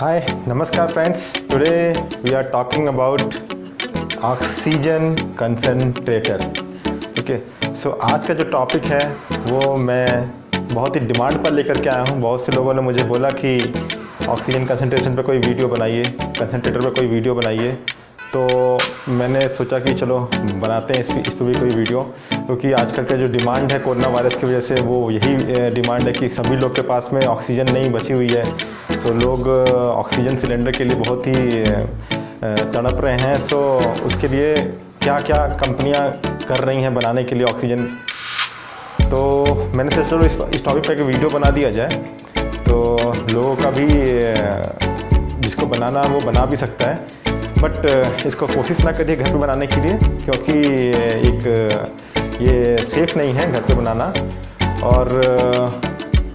Hi, Namaskar friends. Today we are talking about oxygen concentrator. Okay, so आज का जो topic है वो मैं बहुत ही डिमांड पर लेकर के आया हूँ। बहुत से लोगों ने मुझे बोला कि ऑक्सीजन कंसंट्रेशन पे कोई वीडियो बनाइए, कंसंट्रेटर पे कोई वीडियो बनाइए। तो मैंने सोचा कि चलो बनाते हैं इस पर भी कोई वीडियो, क्योंकि आजकल का जो डिमांड है कोरोना वायरस की वजह से वो यही डिमांड है कि सभी लोग के पास में ऑक्सीजन नहीं बची हुई है। सो लोग ऑक्सीजन सिलेंडर के लिए बहुत ही तड़प रहे हैं। सो उसके लिए क्या क्या कंपनियां कर रही हैं बनाने के लिए ऑक्सीजन। तो मैंने सोचा चलो इस टॉपिक पर एक वीडियो बना दिया जाए, तो लोगों का भी जिसको बनाना वो बना भी सकता है। बट इसको कोशिश ना करिए घर पे बनाने के लिए, क्योंकि ये सेफ़ नहीं है घर पे बनाना, और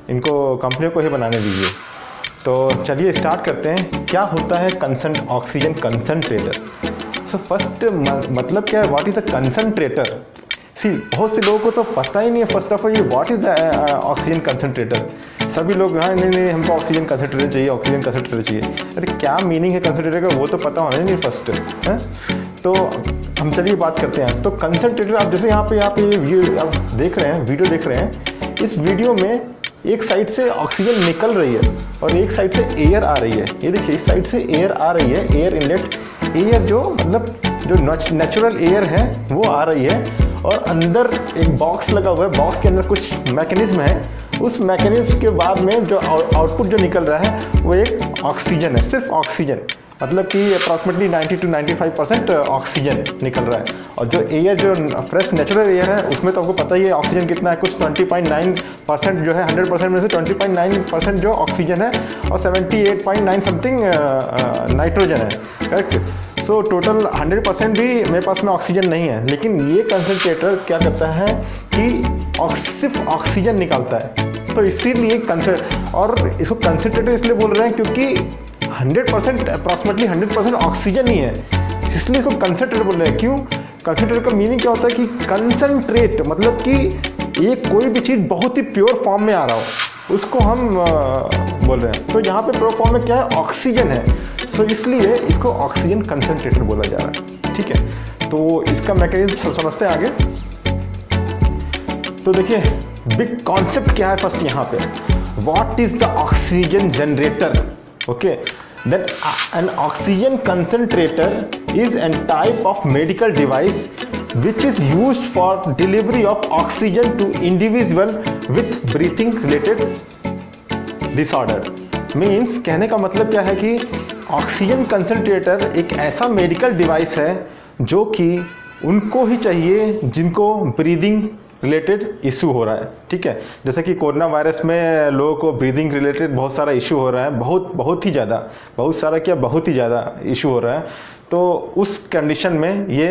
इनको कंपनियों को ही बनाने दीजिए। तो चलिए स्टार्ट करते हैं। क्या होता है ऑक्सीजन कंसंट्रेटर? सो फर्स्ट मतलब क्या है, व्हाट इज़ द कंसंट्रेटर? सी बहुत से लोगों को तो पता ही नहीं है फर्स्ट ऑफ ऑल ये what is the oxygen concentrator. सभी लोग हाँ नहीं हमको ऑक्सीजन कंसंट्रेटर चाहिए, ऑक्सीजन कंसंट्रेटर चाहिए। अरे क्या मीनिंग है कंसंट्रेटर का वो तो पता होना नहीं फर्स्ट है। तो हम चलिए बात करते हैं। तो कंसंट्रेटर आप जैसे यहाँ पे आप देख रहे हैं, वीडियो देख रहे हैं। इस वीडियो में एक साइड से ऑक्सीजन निकल रही है और एक साइड से एयर आ रही है। ये देखिए इस साइड से एयर आ रही है, एयर इनलेट, एयर जो मतलब जो नेचुरल एयर है वो आ रही है, और अंदर एक बॉक्स लगा हुआ है। बॉक्स के अंदर कुछ मैकेनिज्म है। उस मैकेनिज्म के बाद में जो आउटपुट जो निकल रहा है वो एक ऑक्सीजन है, सिर्फ ऑक्सीजन। मतलब कि अप्रॉक्सीमेटली 90 to 95% ऑक्सीजन निकल रहा है। और जो एयर जो फ्रेश नेचुरल एयर है उसमें तो आपको पता ही है ऑक्सीजन कितना है, कुछ 20.9% जो है 100% में से 20.9% जो ऑक्सीजन है और 78.9 समथिंग नाइट्रोजन है। करेक्ट। सो टोटल 100% भी मेरे पास में ऑक्सीजन नहीं है। लेकिन ये कंसंट्रेटर क्या करता है कि सिर्फ ऑक्सीजन निकालता है। तो इसीलिए और इसको कंसंट्रेटर इसलिए बोल रहे हैं क्योंकि 100% अप्रॉक्सीमेटली 100% ऑक्सीजन ही है, इसलिए इसको कंसंट्रेटर बोल रहे हैं। क्यों? कंसंट्रेटर का मीनिंग क्या होता है कि कंसंट्रेट मतलब कि ये कोई भी चीज़ बहुत ही प्योर फॉर्म में आ रहा हो उसको हम बोल रहे हैं। तो यहाँ पे प्योर फॉर्म में क्या है, ऑक्सीजन है। सो इसलिए इसको ऑक्सीजन कंसंट्रेटर बोला जा रहा है। ठीक है, तो इसका मैकेनिज्म समझते हैं आगे। तो देखिए बिग कॉन्सेप्ट क्या है फर्स्ट यहाँ पे, what is the oxygen generator? Okay, then an oxygen concentrator is a type of medical device which is used for delivery of oxygen to individual with breathing related disorder। Means कहने का मतलब क्या है कि oxygen concentrator एक ऐसा medical device है जो कि उनको ही चाहिए जिनको ब्रीदिंग रिलेटेड इशू हो रहा है। ठीक है, जैसे कि कोरोना वायरस में लोगों को ब्रीदिंग रिलेटेड बहुत सारा इशू हो रहा है, बहुत ही ज़्यादा, बहुत ही ज़्यादा इशू हो रहा है। तो उस कंडीशन में ये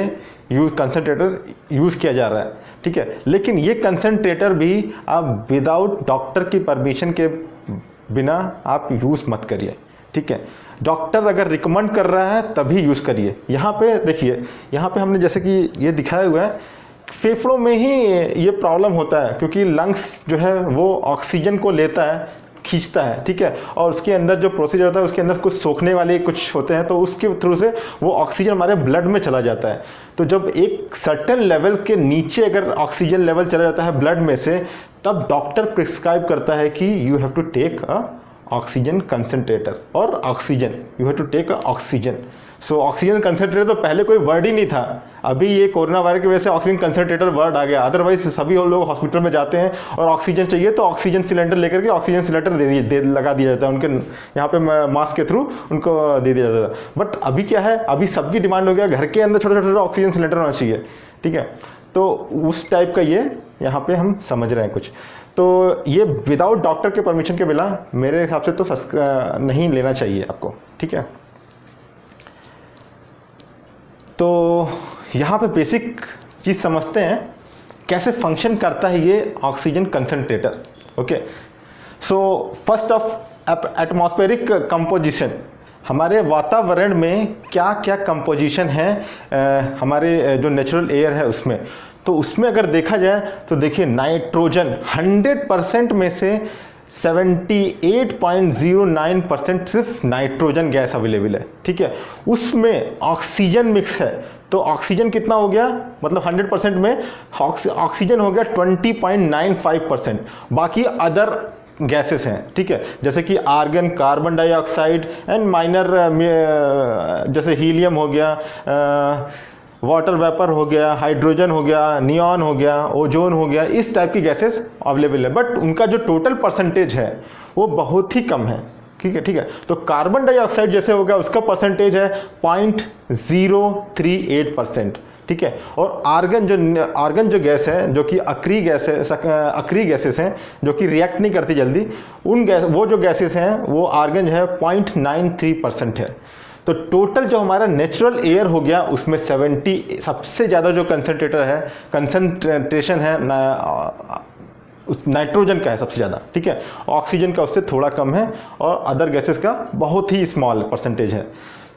कंसंट्रेटर यूज़ किया जा रहा है। ठीक है, लेकिन ये कंसंट्रेटर भी आप विदाउट डॉक्टर की परमिशन के बिना आप यूज़ मत करिए। ठीक है, डॉक्टर अगर रिकमेंड कर रहा है तभी यूज़ करिए। यहाँ पे देखिए, यहाँ पे हमने जैसे कि ये दिखाया हुआ है, फेफड़ों में ही ये प्रॉब्लम होता है, क्योंकि लंग्स जो है वो ऑक्सीजन को लेता है, खींचता है। ठीक है, और उसके अंदर जो प्रोसीजर होता है उसके अंदर कुछ सोखने वाले कुछ होते हैं, तो उसके थ्रू से वो ऑक्सीजन हमारे ब्लड में चला जाता है। तो जब एक सर्टेन लेवल के नीचे अगर ऑक्सीजन लेवल चला जाता है ब्लड में से, तब डॉक्टर प्रिस्क्राइब करता है कि you have to take a oxygen concentrator और oxygen, you have to take a oxygen. So oxygen concentrator तो पहले कोई वर्ड ही नहीं था, अभी ये कोरोना वायरस की वजह से ऑक्सीजन कंसंट्रेटर वर्ड आ गया। अदरवाइज सभी लोग हॉस्पिटल में जाते हैं और ऑक्सीजन चाहिए तो ऑक्सीजन सिलेंडर लेकर के ऑक्सीजन सिलेंडर लगा दिया जाता है, उनके यहाँ पे मास्क के थ्रू उनको दे दिया जाता था। बट अभी क्या है, अभी सबकी डिमांड हो गया घर के अंदर छोटे छोटे ऑक्सीजन सिलेंडर होना चाहिए। ठीक है, तो उस टाइप का ये यहाँ पे हम समझ रहे हैं कुछ। तो ये विदाउट डॉक्टर के परमिशन के बिना मेरे हिसाब से तो नहीं लेना चाहिए आपको। ठीक है, तो यहाँ पे बेसिक चीज़ समझते हैं कैसे फंक्शन करता है ये oxygen concentrator. Okay, so first of atmospheric composition, हमारे वातावरण में क्या क्या कंपोजिशन है हमारे जो नेचुरल एयर है उसमें। तो उसमें अगर देखा जाए तो देखिए नाइट्रोजन 100% में से 78.09% सिर्फ नाइट्रोजन गैस अवेलेबल है, ठीक है। उसमें ऑक्सीजन मिक्स है, तो ऑक्सीजन कितना हो गया, मतलब 100% में ऑक्सीजन हो गया 20.95%। बाकी अदर गैसेस हैं, ठीक है, जैसे कि argon, carbon dioxide and minor जैसे हीलियम हो गया, वाटर वेपर हो गया, हाइड्रोजन हो गया, नियॉन हो गया, ओजोन हो गया, इस टाइप की गैसेस अवेलेबल है। बट उनका जो टोटल परसेंटेज है वो बहुत ही कम है, ठीक है, ठीक है। तो कार्बन डाइऑक्साइड जैसे हो गया, उसका परसेंटेज है 0.038%, ठीक है। और आर्गन जो गैस है, जो कि अक्री गैसेस हैं, जो कि रिएक्ट नहीं करती जल्दी, वो जो गैसेस हैं वो आर्गन जो है 0.93% है। तो टोटल जो हमारा नेचुरल एयर हो गया उसमें 70 सबसे ज़्यादा जो कंसंट्रेशन है नाइट्रोजन का है सबसे ज़्यादा, ठीक है। ऑक्सीजन का उससे थोड़ा कम है और अदर गैसेस का बहुत ही स्मॉल परसेंटेज है।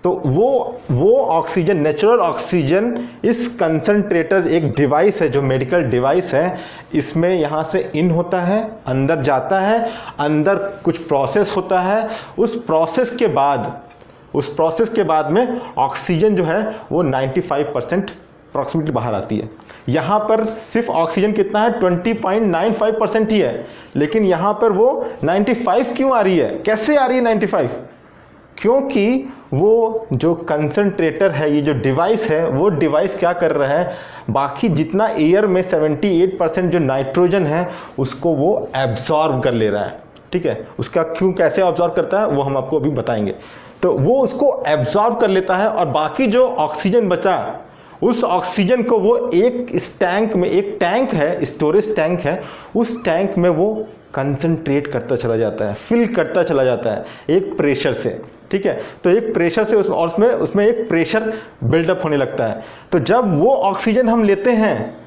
तो वो ऑक्सीजन, नेचुरल ऑक्सीजन, इस कंसंट्रेटर एक डिवाइस है जो मेडिकल डिवाइस है, इसमें यहाँ से इन होता है, अंदर जाता है, अंदर कुछ प्रोसेस होता है, उस प्रोसेस के बाद में ऑक्सीजन जो है वो 95% अप्रॉक्सीमेटली बाहर आती है। यहाँ पर सिर्फ ऑक्सीजन कितना है, 20.95% ही है, लेकिन यहाँ पर वो 95 क्यों आ रही है, कैसे आ रही है 95? क्योंकि वो जो कंसंट्रेटर है, ये जो डिवाइस है, वो डिवाइस क्या कर रहा है, बाकी जितना एयर में 78% जो नाइट्रोजन है उसको वो एब्जॉर्ब कर ले रहा है, ठीक है। उसका क्यों, कैसे एब्जॉर्ब करता है वो हम आपको अभी बताएंगे। तो वो उसको एब्जॉर्ब कर लेता है और बाकी जो ऑक्सीजन बचा, उस ऑक्सीजन को वो इस टैंक में, एक टैंक है, स्टोरेज टैंक है, उस टैंक में वो कंसंट्रेट करता चला जाता है, फिल करता चला जाता है एक प्रेशर से, ठीक है। तो एक प्रेशर से उसमें एक प्रेशर बिल्डअप होने लगता है। तो जब वो ऑक्सीजन हम लेते हैं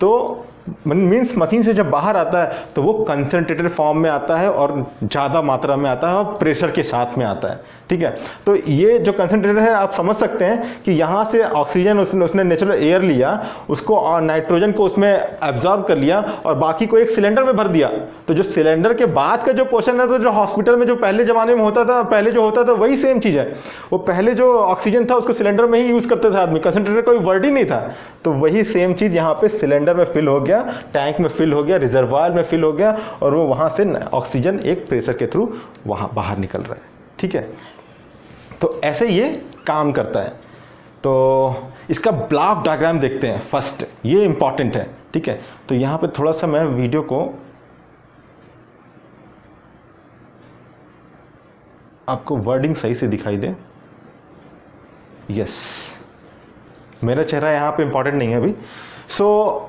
तो मीन्स मशीन से जब बाहर आता है तो वो कंसंट्रेटेड फॉर्म में आता है और ज़्यादा मात्रा में आता है और प्रेशर के साथ में आता है, ठीक है। तो ये जो कंसंट्रेटर है, आप समझ सकते हैं कि यहाँ से ऑक्सीजन उसने नेचुरल एयर लिया, उसको और नाइट्रोजन को उसमें एब्जॉर्ब कर लिया और बाकी को एक सिलेंडर में भर दिया। तो जो सिलेंडर के बाद का जो पोर्शन है, तो जो हॉस्पिटल में जो पहले ज़माने में होता था, पहले जो होता था वही सेम चीज़ है। वो पहले जो ऑक्सीजन था उसको सिलेंडर में ही यूज़ करते थे आदमी, कंसंट्रेटर कोई वर्ड ही नहीं था। तो वही सेम चीज़ यहाँ पे सिलेंडर में फिल हो गया, टैंक में फिल हो गया, रिजर्वायर में फिल हो गया और वो वहाँ से ऑक्सीजन एक प्रेशर के थ्रू वहाँ बाहर निकल रहा है, ठीक है। तो ऐसे ये काम करता है। तो इसका ब्लॉक डायग्राम देखते हैं फर्स्ट, ये इंपॉर्टेंट है, ठीक है। तो यहाँ पे थोड़ा सा मैं वीडियो को आपको वर्डिंग सही से दिखाई दे। यस, मेरा चेहरा यहाँ पे इंपॉर्टेंट नहीं है अभी। सो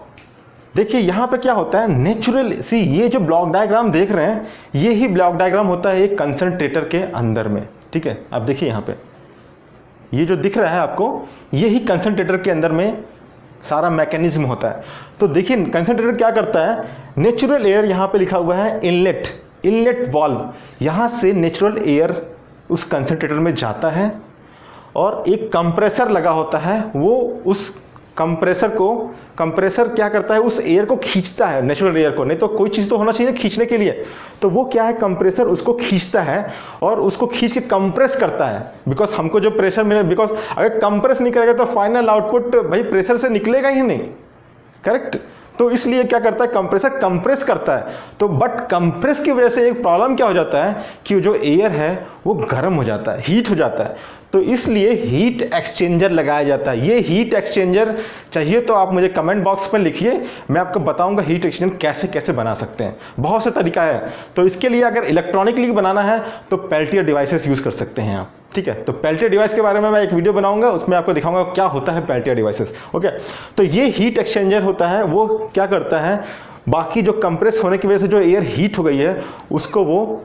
देखिए यहाँ पे क्या होता है, नेचुरल ये जो ब्लॉक डायग्राम देख रहे हैं, ये ही ब्लॉक डायग्राम होता है एक कंसंट्रेटर के अंदर में, ठीक है। आप देखिए यहाँ पे ये जो दिख रहा है आपको, ये ही कंसंट्रेटर के अंदर में सारा मैकेनिज्म होता है। तो देखिए कंसंट्रेटर क्या करता है, नेचुरल एयर यहाँ पे लिखा हुआ है इनलेट वाल्व, यहाँ से नेचुरल एयर उस कंसंट्रेटर में जाता है और एक कंप्रेसर लगा होता है, वो उस कंप्रेसर क्या करता है, उस एयर को खींचता है, नेचुरल एयर को। नहीं तो कोई चीज़ तो होना चाहिए खींचने के लिए, तो वो क्या है, कंप्रेसर उसको खींचता है और उसको खींच के कंप्रेस करता है। बिकॉज हमको जो प्रेशर मिले, बिकॉज अगर कंप्रेस नहीं करेगा तो फाइनल आउटपुट भाई प्रेशर से निकलेगा ही नहीं, करेक्ट। तो इसलिए क्या करता है, कंप्रेसर कंप्रेस करता है। तो बट कंप्रेस की वजह से एक प्रॉब्लम क्या हो जाता है कि जो एयर है वो गर्म हो जाता है, हीट हो जाता है। तो इसलिए हीट एक्सचेंजर लगाया जाता है। ये हीट एक्सचेंजर चाहिए तो आप मुझे कमेंट बॉक्स पर लिखिए, मैं आपको बताऊंगा हीट एक्सचेंजर कैसे कैसे बना सकते हैं। बहुत से तरीका है। तो इसके लिए अगर इलेक्ट्रॉनिकली बनाना है तो पेल्टियर डिवाइसेस यूज़ कर सकते हैं आप, ठीक है। तो पेल्टियर डिवाइस के बारे में मैं एक वीडियो बनाऊंगा, उसमें आपको दिखाऊंगा क्या होता है पेल्टियर डिवाइसेस, ओके। तो ये हीट एक्सचेंजर होता है, वो क्या करता है, बाकी जो कंप्रेस होने की वजह से जो एयर हीट हो गई है उसको वो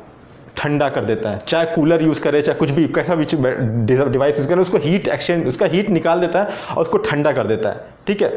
ठंडा कर देता है। चाहे कूलर यूज़ करे, चाहे कुछ भी, कैसा भी डिवाइस यूज़ करे, उसको हीट एक्सचेंज, उसका हीट निकाल देता है और उसको ठंडा कर देता है, ठीक है।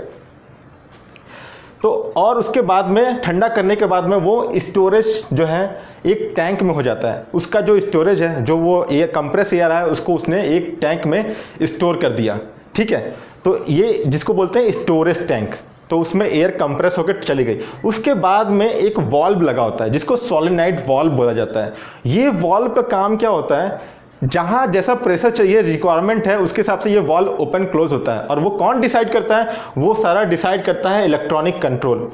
तो और उसके बाद में ठंडा करने के बाद में वो स्टोरेज जो है एक टैंक में हो जाता है। उसका जो स्टोरेज है, जो वो एयर कंप्रेस एयर है, उसको उसने एक टैंक में स्टोर कर दिया, ठीक है। तो ये जिसको बोलते हैं स्टोरेज टैंक, तो उसमें एयर कंप्रेस होकर चली गई। उसके बाद में एक वॉल्व लगा होता है जिसको सोलेनॉइड वॉल्व बोला जाता है। ये वॉल्व का काम क्या होता है, जहां जैसा प्रेशर चाहिए, रिक्वायरमेंट है, उसके हिसाब से ये वॉल्व ओपन क्लोज होता है। और वो कौन डिसाइड करता है, वो सारा डिसाइड करता है इलेक्ट्रॉनिक कंट्रोल।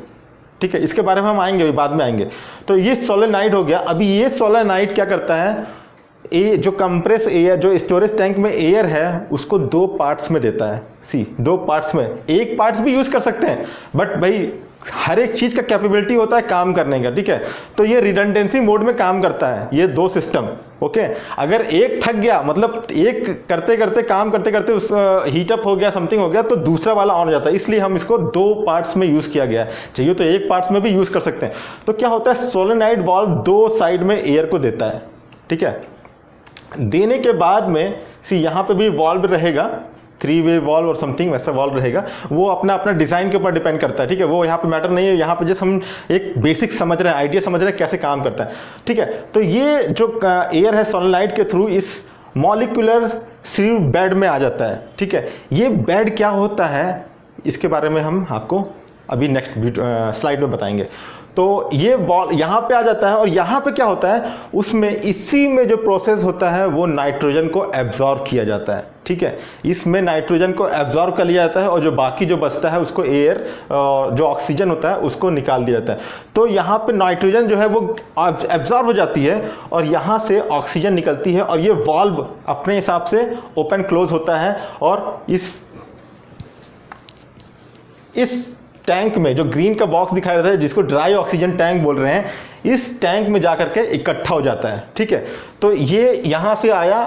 ठीक है, इसके बारे में हम आएंगे, बाद में आएंगे। तो ये सोलेनॉइड हो गया। अभी ये सोलेनॉइड क्या करता है, ये जो कंप्रेस एयर, जो स्टोरेज टैंक में एयर है, उसको 2 पार्ट्स में देता है। 2 पार्ट्स में, एक पार्ट्स भी यूज कर सकते हैं, बट भाई हर एक चीज का कैपेबिलिटी होता है काम करने का। ठीक है, तो ये रिडंडेंसी मोड में काम करता है, ये 2 सिस्टम। ओके, अगर एक थक गया, मतलब एक करते करते काम करते करते उस हीटअप हो गया, समथिंग हो गया, तो दूसरा वाला ऑन हो जाता है। इसलिए हम इसको 2 पार्ट्स में यूज किया गया है। चाहिए तो एक पार्ट्स में भी यूज कर सकते हैं। तो क्या होता है, सोलेनॉइड वॉल्व 2 साइड में एयर को देता है। ठीक है, देने के बाद में यहाँ पे भी वॉल्व रहेगा, 3 वे वॉल्व और समथिंग वैसा वॉल्व रहेगा। वो अपना अपना डिजाइन के ऊपर डिपेंड करता है। ठीक है, वो यहाँ पे मैटर नहीं है, यहाँ पे जस्ट हम एक बेसिक समझ रहे हैं, आइडिया समझ रहे हैं कैसे काम करता है। ठीक है, तो ये जो एयर है सोलेनॉइड के थ्रू इस मॉलिक्यूलर सीव बेड में आ जाता है। ठीक है, ये बेड क्या होता है, इसके बारे में हम आपको अभी नेक्स्ट स्लाइड में बताएंगे। तो ये वॉल यहाँ पे आ जाता है, और यहाँ पे क्या होता है, उसमें इसी में जो प्रोसेस होता है वो नाइट्रोजन को एब्जॉर्ब किया जाता है। ठीक है, इसमें नाइट्रोजन को एब्जॉर्ब कर लिया जाता है, और जो बाकी जो बचता है उसको एयर, जो ऑक्सीजन होता है, उसको निकाल दिया जाता है। तो यहाँ पे नाइट्रोजन जो है वो एब्जॉर्ब हो जाती है, और यहाँ से ऑक्सीजन निकलती है, और ये वॉल्व अपने हिसाब से ओपन क्लोज होता है, और इस टैंक में जो ग्रीन का बॉक्स दिखाई देता है, जिसको ड्राई ऑक्सीजन टैंक बोल रहे हैं, इस टैंक में जाकर के इकट्ठा हो जाता है। ठीक है, तो ये यहाँ से आया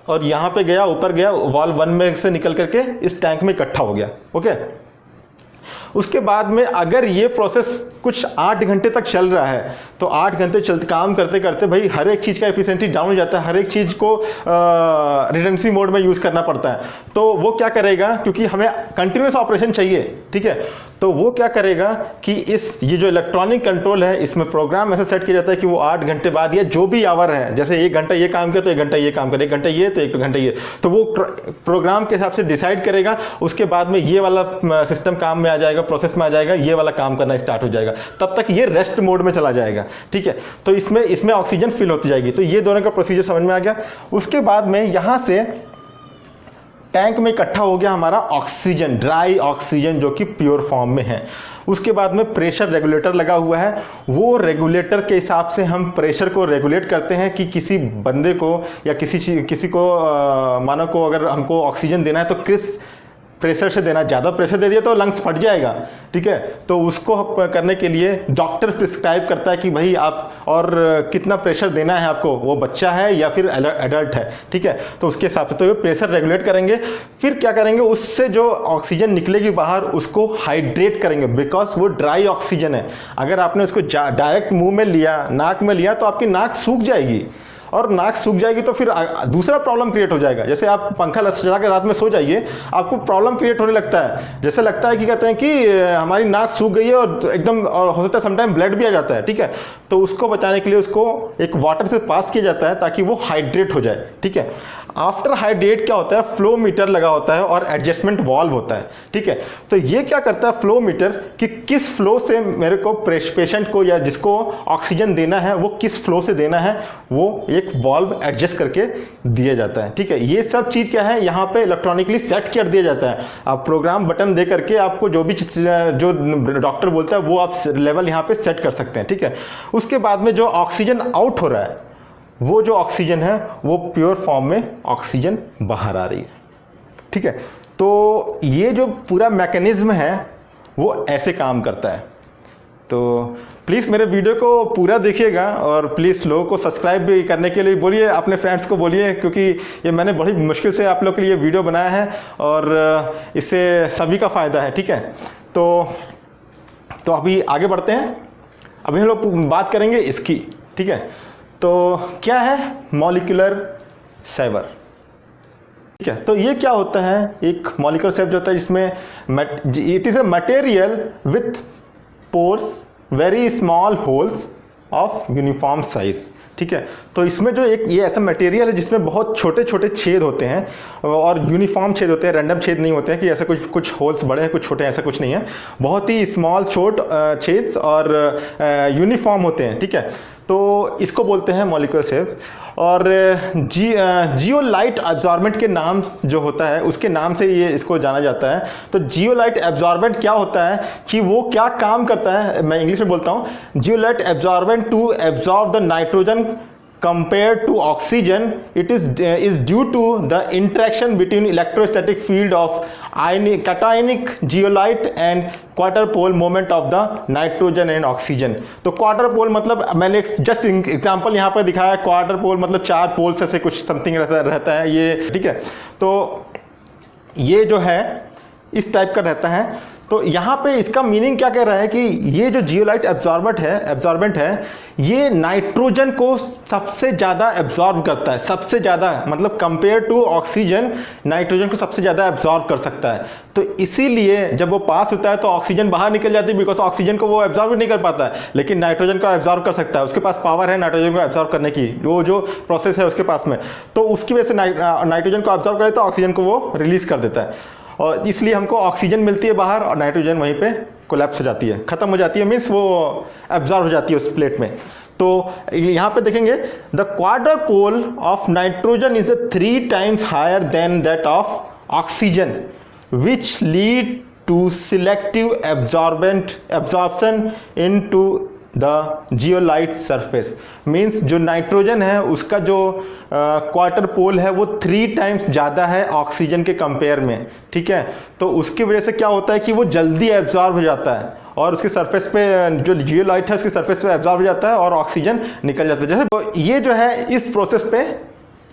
और यहाँ पे गया, ऊपर गया, वॉल्व 1 में से निकल करके इस टैंक में इकट्ठा हो गया। ओके, उसके बाद में अगर ये प्रोसेस कुछ 8 घंटे तक चल रहा है, तो 8 घंटे चलते काम करते करते भाई हर एक चीज़ का एफिशिएंसी डाउन हो जाता है, हर एक चीज़ को रिडेंडेंसी मोड में यूज़ करना पड़ता है। तो वो क्या करेगा, क्योंकि हमें कंटिन्यूस ऑपरेशन चाहिए। ठीक है, तो वो क्या करेगा कि ये जो इलेक्ट्रॉनिक कंट्रोल है, इसमें प्रोग्राम ऐसे सेट किया जाता है कि वो 8 घंटे बाद या जो भी आवर है, जैसे 1 घंटा ये काम किया तो 1 घंटा ये काम करे, 1 घंटा ये तो 1 घंटा ये, तो वो प्रोग्राम के हिसाब से डिसाइड करेगा। उसके बाद में ये वाला सिस्टम काम में आ जाएगा, प्रोसेस में आ जाएगा, ये वाला काम करना स्टार्ट हो जाएगा, तब तक ये रेस्ट मोड में चला जाएगा। ठीक है, तो इसमें ऑक्सीजन फिल होती जाएगी। तो ये दोनों का प्रोसीजर समझ में आ गया। उसके बाद में यहाँ से टैंक में इकट्ठा हो गया हमारा ऑक्सीजन, ड्राई ऑक्सीजन, जो कि प्योर फॉर्म में है। उसके बाद में प्रेशर रेगुलेटर लगा हुआ है। वो रेगुलेटर के हिसाब से हम प्रेशर को रेगुलेट करते हैं कि किसी बंदे को या किसी को मानव को अगर हमको ऑक्सीजन देना है तो किस प्रेशर से देना। ज़्यादा प्रेशर दे दिया तो लंग्स फट जाएगा। ठीक है, तो उसको करने के लिए डॉक्टर प्रिस्क्राइब करता है कि भाई आप और कितना प्रेशर देना है आपको, वो बच्चा है या फिर एडल्ट है। ठीक है, तो उसके हिसाब से तो ये प्रेशर रेगुलेट करेंगे। फिर क्या करेंगे, उससे जो ऑक्सीजन निकलेगी बाहर उसको हाइड्रेट करेंगे, बिकॉज वो ड्राई ऑक्सीजन है। अगर आपने उसको डायरेक्ट मुंह में लिया, नाक में लिया, तो आपकी नाक सूख जाएगी, और नाक सूख जाएगी तो फिर दूसरा प्रॉब्लम क्रिएट हो जाएगा। जैसे आप पंखा चला के रात में सो जाइए, आपको प्रॉब्लम क्रिएट होने लगता है। जैसे लगता है कि कहते हैं कि हमारी नाक सूख गई है, और एकदम, और हो सकता है समटाइम ब्लड भी आ जाता है। ठीक है, तो उसको बचाने के लिए उसको एक वाटर से पास किया जाता है ताकि वो हाइड्रेट हो जाए। ठीक है, आफ्टर हाइड्रेट क्या होता है, फ्लो मीटर लगा होता है और एडजस्टमेंट वाल्व होता है। ठीक है, तो ये क्या करता है, फ्लो मीटर, कि किस फ्लो से मेरे को पेशेंट को या जिसको ऑक्सीजन देना है वो किस फ्लो से देना है, वो एक वाल्व एडजस्ट करके दिया जाता है। ठीक है, ये सब चीज़ क्या है, यहाँ पे इलेक्ट्रॉनिकली सेट कर दिया जाता है। आप प्रोग्राम बटन दे करके आपको जो भी जो डॉक्टर बोलता है वो आप लेवल यहाँ पे सेट कर सकते हैं। ठीक है, उसके बाद में जो ऑक्सीजन आउट हो रहा है, वो जो ऑक्सीजन है वो प्योर फॉर्म में ऑक्सीजन बाहर आ रही है। ठीक है, तो ये जो पूरा मैकेनिज्म है वो ऐसे काम करता है। तो प्लीज़ मेरे वीडियो को पूरा देखिएगा, और प्लीज़ लोगों को सब्सक्राइब भी करने के लिए बोलिए, अपने फ्रेंड्स को बोलिए, क्योंकि ये मैंने बड़ी मुश्किल से आप लोग के लिए वीडियो बनाया है, और इससे सभी का फ़ायदा है। ठीक है, तो अभी आगे बढ़ते हैं। अभी हम लोग बात करेंगे इसकी। ठीक है, तो क्या है मॉलिक्यूलर सेवर। ठीक है, तो ये क्या होता है, एक मॉलिक्यूलर सेवर जो होता है जिसमें it is a material with pores, very small holes of uniform size. ठीक है। तो इसमें जो एक ये ऐसा मटेरियल है जिसमें बहुत छोटे छोटे छेद होते हैं और यूनिफॉर्म छेद होते हैं, रैंडम छेद नहीं होते हैं कि ऐसा कुछ होल्स बड़े हैं कुछ छोटे हैं, ऐसा कुछ नहीं है। बहुत ही स्मॉल छेद्स और यूनिफॉर्म होते हैं, ठीक है। तो इसको बोलते हैं मॉलिक्यूलर शेप। और जियोलाइट एब्जॉर्बेंट के नाम जो होता है उसके नाम से ये इसको जाना जाता है। तो जियोलाइट एब्जॉर्बेंट क्या होता है कि वो क्या काम करता है, मैं इंग्लिश में बोलता हूँ। Zeolite absorbent to absorb the nitrogen compared to oxygen, it is due to the interaction between electrostatic field of cationic zeolite and quarter pole moment of the nitrogen and oxygen। तो quarter पोल मतलब मैंने just example यहाँ पर दिखाया, quarter पोल मतलब 4 poles ऐसे कुछ something रहता है ये, ठीक है। तो ये जो है इस टाइप का रहता है। तो यहाँ पे इसका मीनिंग क्या कह रहा है कि ये जो जियोलाइट एब्जॉर्बेंट है ये नाइट्रोजन को सबसे ज़्यादा एब्जॉर्ब करता है, सबसे ज़्यादा मतलब कंपेयर टू ऑक्सीजन नाइट्रोजन को सबसे ज़्यादा एब्जॉर्ब कर सकता है। तो इसीलिए जब वो पास होता है तो ऑक्सीजन बाहर निकल जाती है, बिकॉज ऑक्सीजन को वो एब्जॉर्ब नहीं कर पाता है, लेकिन नाइट्रोजन को एब्जॉर्ब कर सकता है। उसके पास पावर है नाइट्रोजन को एब्जॉर्ब करने की, वो जो प्रोसेस है उसके पास में। तो उसकी वजह से नाइट्रोजन को एब्जॉर्ब कर देता है, ऑक्सीजन को वो रिलीज कर देता है और इसलिए हमको ऑक्सीजन मिलती है बाहर और नाइट्रोजन वहीं पे कोलैप्स हो जाती है, खत्म हो जाती है, मीन्स वो एब्जॉर्ब हो जाती है उस प्लेट में। तो यहाँ पे देखेंगे the quadrupole of nitrogen is 3 times higher than that of oxygen which lead to selective absorption into the zeolite surface. Means जो नाइट्रोजन है उसका जो क्वार्टर पोल है वो 3 times ज़्यादा है ऑक्सीजन के कंपेयर में, ठीक है। तो उसकी वजह से क्या होता है कि वो जल्दी एब्जॉर्ब हो जाता है और उसके सरफेस पे जो जियोलाइट है उसके सरफेस पे एब्जॉर्ब हो जाता है और ऑक्सीजन निकल जाता है। जैसे तो ये जो है इस प्रोसेस पे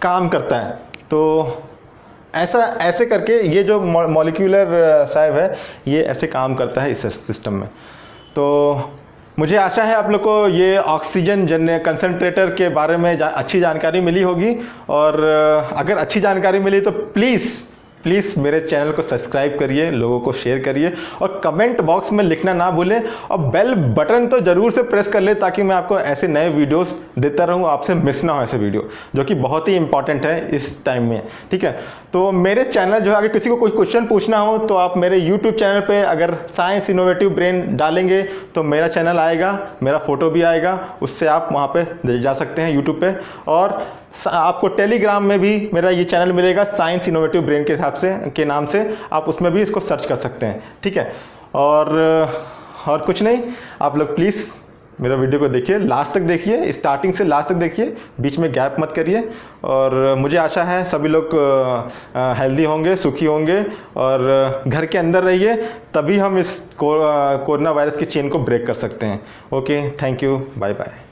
काम करता है। तो ऐसे करके ये जो मॉलिक्यूलर साहब है ये ऐसे काम करता है इस सिस्टम में। तो मुझे आशा है आप लोग को ये ऑक्सीजन कंसंट्रेटर के बारे में अच्छी जानकारी मिली होगी। और अगर अच्छी जानकारी मिली तो प्लीज़ मेरे चैनल को सब्सक्राइब करिए, लोगों को शेयर करिए और कमेंट बॉक्स में लिखना ना भूलें और बेल बटन तो ज़रूर से प्रेस कर ले ताकि मैं आपको ऐसे नए वीडियोस देता रहूं, आपसे मिस ना हो ऐसे वीडियो जो कि बहुत ही इंपॉर्टेंट है इस टाइम में, ठीक है। तो मेरे चैनल जो है अगर किसी को कोई क्वेश्चन पूछना हो तो आप मेरे यूट्यूब चैनल पर अगर साइंस इनोवेटिव ब्रेन डालेंगे तो मेरा चैनल आएगा, मेरा फोटो भी आएगा, उससे आप वहाँ पर जा सकते हैं यूट्यूब पर। और आपको टेलीग्राम में भी मेरा ये चैनल मिलेगा साइंस इनोवेटिव ब्रेन के हिसाब से के नाम से, आप उसमें भी इसको सर्च कर सकते हैं, ठीक है। और कुछ नहीं, आप लोग प्लीज़ मेरा वीडियो को देखिए, लास्ट तक देखिए, स्टार्टिंग से लास्ट तक देखिए, बीच में गैप मत करिए। और मुझे आशा है सभी लोग हेल्दी होंगे, सुखी होंगे और घर के अंदर रहिए, तभी हम इस कोरोना वायरस की चेन को ब्रेक कर सकते हैं। Okay, thank you, bye bye.